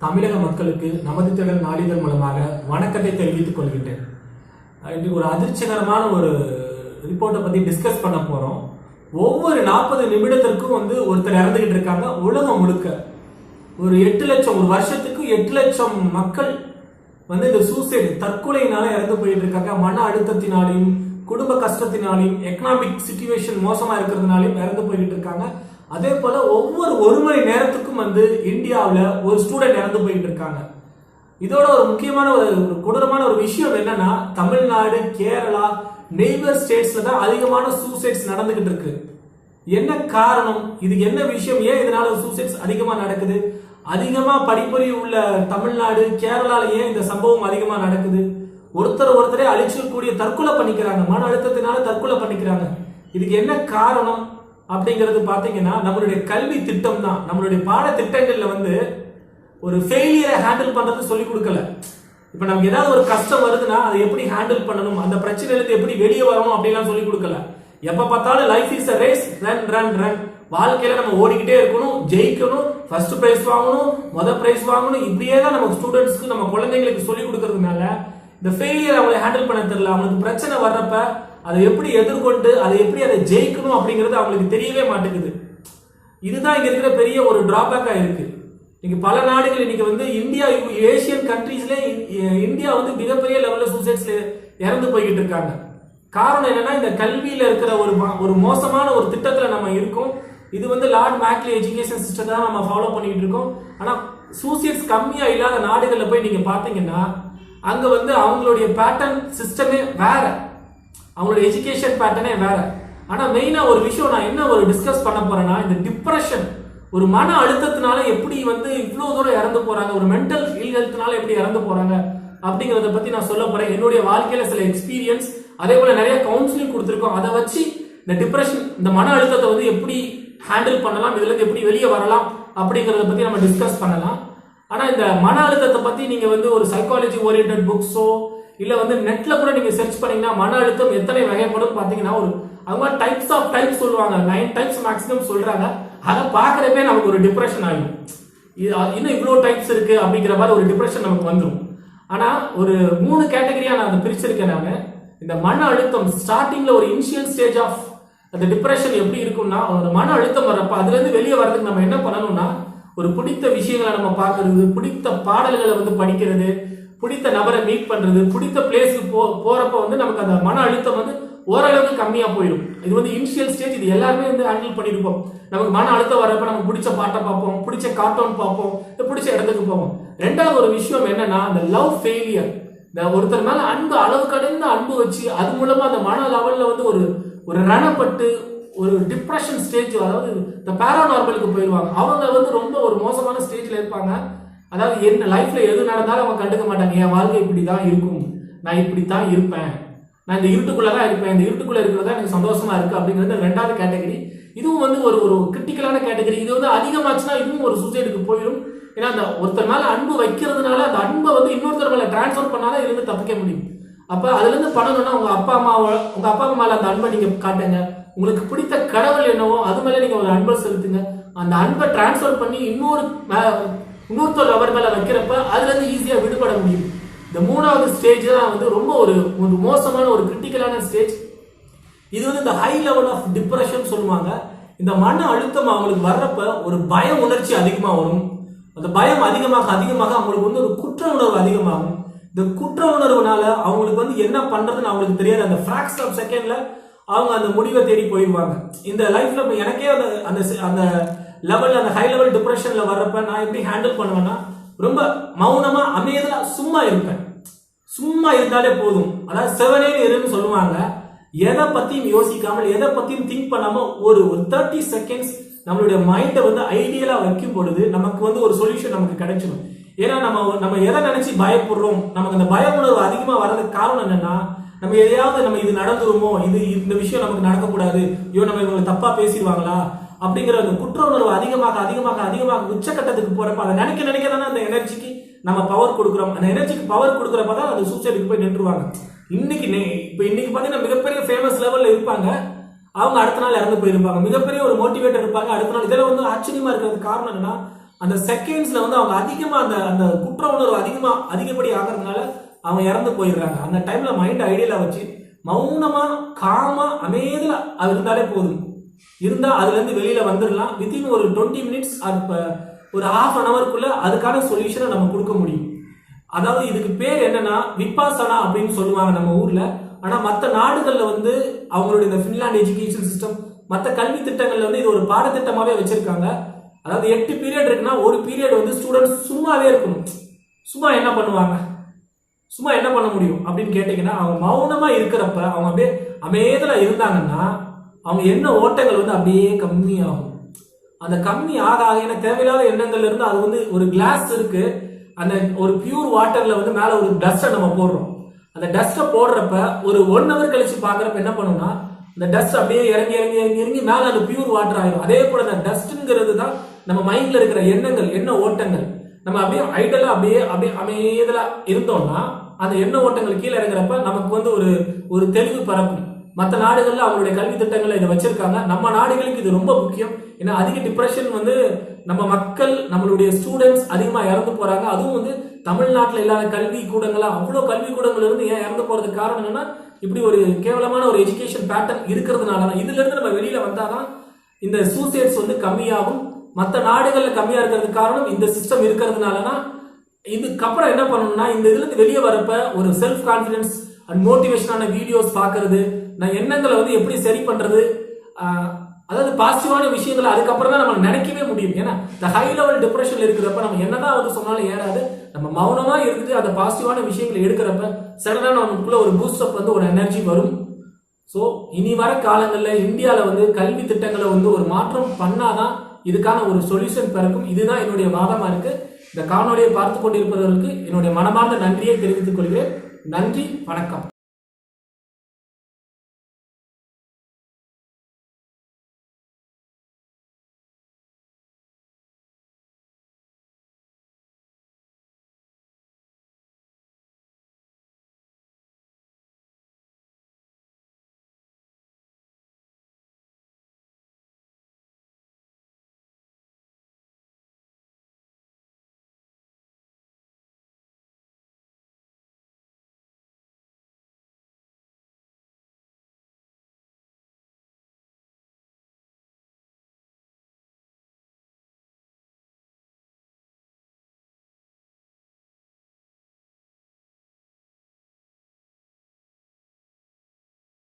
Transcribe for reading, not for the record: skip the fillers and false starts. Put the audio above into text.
தமிழக மக்களுக்கு நமது திறன் நாளிதழ் மூலமாக வணக்கத்தை தெரிவித்துக் கொள்கின்றேன். இது ஒரு அதிர்ச்சிகரமான ஒரு ரிப்போர்ட்டை பத்தி டிஸ்கஸ் பண்ண போறோம். ஒவ்வொரு 40 நிமிடத்திற்கும் ஒருத்தர் இறந்துகிட்டு இருக்காங்க. உலகம் முழுக்க ஒரு 8 லட்சம், ஒரு வருஷத்துக்கு 8 லட்சம் மக்கள் இந்த சூசைடு தற்கொலையினால இறந்து போயிட்டு இருக்காங்க. மன அழுத்தத்தினாலையும் குடும்ப கஷ்டத்தினாலையும் எக்கனாமிக் சிச்சுவேஷன் மோசமா இருக்கிறதுனாலையும் இறந்து போயிட்டு இருக்காங்க. அதே போல ஒவ்வொரு 1 மணி நேரத்துக்கும் இந்தியாவில் ஒரு ஸ்டூடெண்ட் இறந்து போயிட்டு இருக்காங்க. இதோட ஒரு முக்கியமான ஒரு கொடூரமான ஒரு விஷயம் என்னன்னா, தமிழ்நாடு, கேரளா, நெய்பர் ஸ்டேட்ஸ்ல தான் அதிகமான சூசைட்ஸ் நடந்துகிட்டு இருக்கு. என்ன காரணம்? இதுக்கு என்ன விஷயம்? ஏன் இதனால சூசைட்ஸ் அதிகமா நடக்குது? அதிகமா படிப்பறிவு உள்ள தமிழ்நாடு, கேரளால ஏன் இந்த சம்பவம் அதிகமா நடக்குது? ஒருத்தரே அழிச்சக்கூடிய தற்கொலை பண்ணிக்கிறாங்க, மன அழுத்தத்தினால தற்கொலை பண்ணிக்கிறாங்க. இதுக்கு என்ன காரணம் அப்படிங்கிறது பாத்தீங்கன்னா, நம்மளுடைய கல்வி திட்டம் தான். நம்மளுடைய பாட திட்டங்கள்ல ஒரு ஃபெயிலியரை ஹேண்டில் பண்றது சொல்லி கொடுக்கல. இப்ப நமக்கு ஏதாவது ஒரு கஷ்டம் வருதுன்னா அதை எப்படி ஹேண்டில் பண்ணணும், அந்த பிரச்சனையிலிருந்து எப்படி வெளியே வரணும் அப்படிலாம் சொல்லி கொடுக்கல. எப்ப பார்த்தாலும் life is a race, run run run. வாழ்க்கையில நம்ம ஓடிக்கிட்டே இருக்கணும், ஜெயிக்கணும், ஃபர்ஸ்ட் பிரைஸ் வாங்கணும், பிரைஸ் வாங்கணும். இப்படியே தான் நம்ம ஸ்டூடெண்ட்ஸ்க்கு, நம்ம குழந்தைங்களுக்கு சொல்லி கொடுக்கறதுனால இந்த ஃபெயிலியர் அவங்களை ஹேண்டில் பண்ண தெரியல. அவங்களுக்கு பிரச்சனை வர்றப்ப அதை எப்படி எதிர்கொண்டு அதை ஜெயிக்கணும் அப்படிங்கிறது அவங்களுக்கு தெரியவே மாட்டேங்குது. இதுதான் இங்க இருக்கிற பெரிய ஒரு டிராபேக்கா இருக்கு. இன்னைக்கு பல நாடுகள் இன்னைக்கு இந்தியா, ஏசியன் கண்ட்ரீஸ்ல இந்தியா மிகப்பெரிய லெவல்ல சூசைட்ஸ்ல இறந்து போய்கிட்டு இருக்காங்க. காரணம் என்னன்னா, இந்த கல்வியில இருக்கிற ஒரு மோசமான ஒரு திட்டத்துல நம்ம இருக்கோம். இது லார்ட் மேக்லி எஜுகேஷன் சிஸ்டத்தை தான் நம்ம ஃபாலோ பண்ணிட்டு இருக்கோம். ஆனா சூசைட்ஸ் கம்மியா இல்லாத நாடுகள்ல போய் நீங்க பாத்தீங்கன்னா, அங்க அவங்களுடைய பேட்டர்ன் சிஸ்டமே வேற, அவங்களுடைய எஜுகேஷன் பேட்டர்னே வேற. ஆனா மெயினா ஒரு விஷயம் நான் என்ன டிஸ்கஸ் பண்ண போறேன்னா, இந்த டிப்ரெஷன், ஒரு மன அழுத்தத்தினால எப்படி இவ்வளவு தூரம் இறந்து போறாங்க, ஒரு மென்டல் இல் ஹெல்த்னால எப்படி இறந்து போறாங்க அப்படிங்கறத பத்தி நான் சொல்ல போறேன். என்னுடைய வாழ்க்கையில சில எக்ஸ்பீரியன்ஸ், அதே போல நிறைய கவுன்சிலிங் கொடுத்திருக்கோம். அதை வச்சு இந்த டிப்ரெஷன், இந்த மன அழுத்தத்தை எப்படி ஹேண்டில் பண்ணலாம், இதுல இருந்து எப்படி வெளியே வரலாம் அப்படிங்கறத பத்தி நம்ம டிஸ்கஸ் பண்ணலாம். ஆனா இந்த மன அழுத்தத்தை பத்தி நீங்க ஒரு சைக்காலஜி ஓரியன்டட் புக்ஸோ இல்ல நெட்ல கூட நீங்க சர்ச் பண்ணீங்கன்னா, மன அழுத்தம் எத்தனை வகைப்படும் பாத்தீங்கன்னா, அவங்க டைப்ஸ் ஆஃப் டைப்ஸ் சொல்லுவாங்க. 9 டைப்ஸ் மேக்ஸிமம் சொல்றாங்க. அதை பாக்குறப்பே நமக்கு ஒரு டிப்ரெஷன் ஆகும். இன்னும் இவ்வளவு டைப்ஸ் இருக்கு அப்படிங்கிற மாதிரி ஒரு டிப்ரெஷன் நமக்கு வந்துடும். ஆனா ஒரு 3 கேட்டகரியா நான் அதை பிரிச்சிருக்கேன். நான் இந்த மன அழுத்தம் ஸ்டார்டிங்ல ஒரு இனிஷியல் ஸ்டேஜ் ஆஃப் அந்த டிப்ரெஷன் எப்படி இருக்கும்னா, ஒரு மன அழுத்தம் வர்றப்ப அதுல இருந்து வெளியே வர்றதுக்கு நம்ம என்ன பண்ணணும்னா, ஒரு பிடித்த விஷயங்களை நம்ம பார்க்கறது, பிடித்த பாடல்களை படிக்கிறது, பிடித்த நபரை மீட் பண்றது, பிடித்த பிளேஸ்க்கு போறப்ப நமக்கு அந்த மன அழுத்தம் ஓரளவுக்கு கம்மியா போயிடும். இது இனிஷியல் ஸ்டேஜ். இது எல்லாருமே ஹேண்டில் பண்ணிருப்போம். நமக்கு மன அழுத்தம் வரப்ப நம்ம பிடிச்ச பாட்டை பார்ப்போம், பிடிச்ச கார்ட்டூன் பார்ப்போம், பிடிச்ச இடத்துக்கு போவோம். ரெண்டாவது ஒரு விஷயம் என்னன்னா, அந்த லவ் ஃபெயிலியர். இந்த ஒருத்தர் மேல அன்பு, அளவு கடந்த அன்பு வச்சு அது மூலமா அந்த மன லெவல்ல ஒரு ரணப்பட்டு ஒரு டிப்ரெஷன் ஸ்டேஜ், அதாவது இந்த பேரானார்மலுக்கு போயிடுவாங்க. அவங்க ரொம்ப ஒரு மோசமான ஸ்டேஜ்ல இருப்பாங்க. அதாவது என்ன லைஃப்ல எது நடந்தாலும் அவங்க கண்டுக்க மாட்டாங்க. என் வாழ்க்கை இப்படிதான் இருக்கும், நான் இப்படித்தான் இருப்பேன், நான் இந்த இருட்டுக்குள்ளதான் இருப்பேன், இந்த இருட்டுக்குள்ள இருக்கிறதா எனக்கு சந்தோஷமா இருக்கு அப்படிங்கிறது ரெண்டாவது கேட்டகரி. இதுவும் ஒரு கிரிட்டிக்கலான கேட்டகரி. இது அதிகமாச்சுன்னா இதுவும் ஒரு சூசைடுக்கு போயிடும். ஏன்னா அந்த ஒருத்தர் மேல அன்பு வைக்கிறதுனால அந்த அன்பை இன்னொருத்தர் மேல டிரான்ஸ்பர் பண்ணாதான் இருந்து தப்பிக்க முடியும். அப்ப அதுல இருந்து பண்ணணும்னா, உங்க அப்பா அம்மா மேல அந்த அன்பை நீங்க காட்டுங்க. உங்களுக்கு பிடித்த கடவுள் என்னவோ அது மேல நீங்க ஒரு அன்பை செலுத்துங்க. அந்த அன்பை டிரான்ஸ்பர் பண்ணி இன்னொருத்தர் அவர் மேல வைக்கிறப்ப அதுல இருந்து ஈஸியா விடுபட முடியும். இந்த 3வது ஸ்டேஜ் தான் ரொம்ப ஒரு மோசமான ஒரு கிரிட்டிக்கலான ஸ்டேஜ். இது இந்த ஹை லெவல் ஆஃப் டிப்ரெஷன் சொல்லுவாங்க. இந்த மன அழுத்தம் அவங்களுக்கு வர்றப்ப ஒரு பய உணர்ச்சி அதிகமா வரும். அந்த பயம் அதிகமாக அவங்களுக்கு ஒரு குற்ற உணர்வு அதிகமாகும். இந்த குற்ற உணர்வுனால அவங்களுக்கு என்ன பண்றதுன்னு அவங்களுக்கு தெரியாது. அந்த ஃபிராக்ஷன் ஆஃப் செகண்ட்ல அவங்க அந்த முடிவை தேடி போயிடுவாங்க. இந்த லைஃப்ல எனக்கே அந்த லெவல், அந்த ஹை லெவல் டிப்ரெஷன்ல வர்றப்ப நான் எப்படி ஹேண்டில் பண்ணுவேன்னா, ரொம்ப மௌனமா அமைதியா சும்மா இருப்பேன். சும்மா இருந்தாலே போதும். அதாவது 7 இருன்னு சொல்லுவாங்க. எதை பத்தியும் யோசிக்காமல், எதை பத்தியும் திங்க் பண்ணாம ஒரு 30 செகண்ட்ஸ் நம்மளுடைய மைண்டை ஐடியலா வைக்கும் பொழுது நமக்கு ஒரு சொல்யூஷன் நமக்கு கிடைச்சிடும். ஏன்னா நம்ம எதை நினைச்சு பயப்படுறோம், நமக்கு அந்த பய உணர்வு அதிகமா வர்றதுக்கு காரணம் என்னன்னா, நம்ம எதையாவது நம்ம இது நடந்துருமோ, இந்த விஷயம் நமக்கு நடக்கக்கூடாது, ஐயோ நம்ம இவங்களை தப்பா பேசிடுவாங்களா அப்படிங்கிற அந்த குற்ற உணர்வு அதிகமாக உச்சக்கட்டத்துக்கு போறப்ப அதை நினைக்க தானே அந்த எனர்ஜிக்கு நம்ம பவர் கொடுக்குறோம். அந்த எனர்ஜிக்கு பவர் கொடுக்குறப்பதான் அந்த சூசைடுக்கு போய் நின்றுவாங்க. இன்னைக்கு பாத்தீங்கன்னா மிகப்பெரிய ஃபேமஸ் லெவல்ல இருப்பாங்க, அவங்க அடுத்த நாள் இறந்து போயிருப்பாங்க. மிகப்பெரிய ஒரு மோட்டிவேட்டர் இருப்பாங்க, அடுத்த நாள். இதெல்லாம் ஆச்சரியமா இருக்கிறது காரணம் என்னன்னா, அந்த செகண்ட்ஸ்ல வந்து அவங்க அதிகமா அந்த அந்த குற்ற உணர்வு அதிகப்படி ஆகிறதுனால அவங்க இறந்து போயிடுறாங்க. அந்த டைம்ல மைண்ட் ஐடியலா வச்சு மௌனமா காமா அமைதியில அது இருந்தாலே போதும். இருந்தா அதுல இருந்து வெளியில வந்துடலாம். வித்தின் ஒரு 20 மினிட்ஸ் ஒரு ½ அன் அவருக்குள்ள அதுக்கான சொல்யூஷனை நம்ம கொடுக்க முடியும். அதாவது இதுக்கு பேர் என்னன்னா விபாசனா அப்படின்னு சொல்லுவாங்க நம்ம ஊர்ல. ஆனா மற்ற நாடுகள்ல வந்து அவங்களுடைய இந்த பின்லாந்து எஜுகேஷன் சிஸ்டம் மற்ற கல்வி திட்டங்கள்ல வந்து இது ஒரு பாடத்திட்டமாவே வச்சிருக்காங்க. அதாவது 8 பீரியட் இருக்குன்னா ஒரு பீரியட் வந்து ஸ்டூடெண்ட்ஸ் சும்மாவே இருக்கணும். சும்மா என்ன பண்ணுவாங்க, சும்மா என்ன பண்ண முடியும் அப்படின்னு கேட்டீங்கன்னா அவங்க மௌனமா இருக்கிறப்ப அவங்க அப்படியே அமைதியில இருந்தாங்கன்னா அவங்க என்ன ஓட்டங்கள் வந்து அப்படியே கம்மியாகும். அந்த கம்மி ஆக ஆக தேவையில்லாத எண்ணங்கள்ல இருந்து அது வந்து ஒரு கிளாஸ் இருக்கு, அந்த ஒரு பியூர் வாட்டர்ல வந்து மேல ஒரு டஸ்ட்டை நம்ம போடுறோம். அந்த டஸ்ட்டை போடுறப்ப ஒரு 1 ஹவர் கழிச்சு பாக்குறப்ப என்ன பண்ணும்னா அந்த டஸ்ட் அப்படியே இறங்கி இறங்கி இறங்கி இறங்கி மேல அந்த பியூர் வாட்டர் ஆயிடும். அதே போல அந்த டஸ்ட்ங்கிறது தான் நம்ம மைண்ட்ல இருக்கிற எண்ணங்கள், எண்ண ஓட்டங்கள். நம்ம அப்படியே ஐடலா அப்படியே அப்படியே அமைதியா இருந்தோம்னா அந்த எண்ண ஓட்டங்கள் கீழே இறங்குறப்ப நமக்கு வந்து ஒரு தெளிவு பறக்கும். மற்ற நாடுகள்ல அவங்களுடைய கல்வி திட்டங்களை இதை வச்சிருக்காங்க. நம்ம நாடுகளுக்கு இது ரொம்ப முக்கியம். ஏன்னா அதிக டிப்ரெஷன் வந்து நம்ம மக்கள் நம்மளுடைய ஸ்டூடெண்ட்ஸ் அதிகமா இறந்து போறாங்க. அதுவும் வந்து தமிழ்நாட்டில் இல்லாத கல்வி கூடங்களா அவ்வளவு கல்வி கூடங்கள் இருந்து ஏன் இறந்து போறதுக்கு காரணம் என்னன்னா இப்படி ஒரு கேவலமான ஒரு எஜுகேஷன் பேட்டர்ன் இருக்கிறதுனாலதான். இதுல இருந்து நம்ம வெளியில வந்தாதான் இந்த சூசைட்ஸ் வந்து கம்மியாகும். மற்ற நாடுகள்ல கம்மியா இருக்கிறதுக்கு காரணம் இந்த சிஸ்டம் இருக்கிறதுனாலதான். இதுக்கப்புறம் என்ன பண்ணணும்னா இந்த இதுல இருந்து வெளியே வரப்ப ஒரு செல்ஃப் கான்பிடன்ஸ் அண்ட் மோட்டிவேஷனான வீடியோஸ் பாக்குறது, நான் எண்ணங்களை வந்து எப்படி சரி பண்றது, அதாவது பாசிட்டிவான விஷயங்களை அதுக்கப்புறம் தான் நம்ம நினைக்கவே முடியும். ஏன்னா இந்த ஹை லெவல் டிப்ரெஷன்ல இருக்கிறப்ப நம்ம என்னதான் வந்து சொன்னாலும் ஏறாது. நம்ம மௌனமா இருந்து அந்த பாசிட்டிவான விஷயங்களை எடுக்கிறப்ப சடனா நமக்குள்ள ஒரு பூஸ்ட் அப் வந்து ஒரு எனர்ஜி வரும். ஸோ இனி வர காலங்களில் இந்தியாவில் வந்து கல்வி திட்டங்களை வந்து ஒரு மாற்றம் பண்ணாதான் இதுக்கான ஒரு சொல்யூஷன் பிறக்கும். இதுதான் என்னுடைய வாதமா இருக்கு. இந்த காணொலியை பார்த்து கொண்டிருப்பவர்களுக்கு என்னுடைய மனமார்ந்த நன்றியை தெரிவித்துக் கொள்கிறேன். நன்றி, வணக்கம்.